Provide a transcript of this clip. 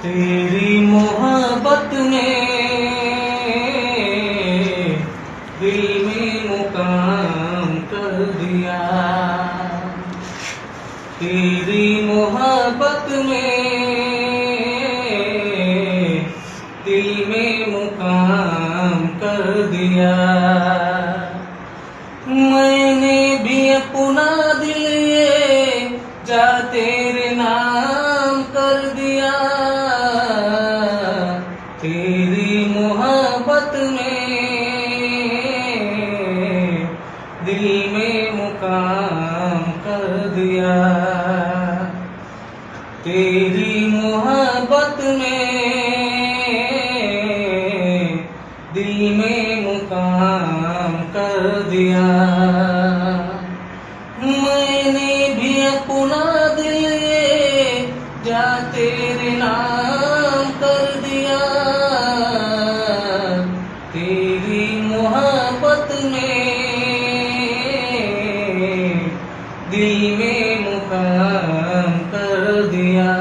तेरी मोहब्बत ने दिल में मुकाम कर दिया। तेरी मोहब्बत ने दिल में मुकाम कर दिया। मैंने भी अपना दिल ये जा तेरे नाम कर दिया। तेरी मोहब्बत में दिल में मुकाम कर दिया। तेरी मोहब्बत में दिल में मुकाम कर दिया। मैंने भी अपना दिल ये जा तेरे नाम कर दिया। तेरी मोहब्बत में दिल में मुकाम कर दिया।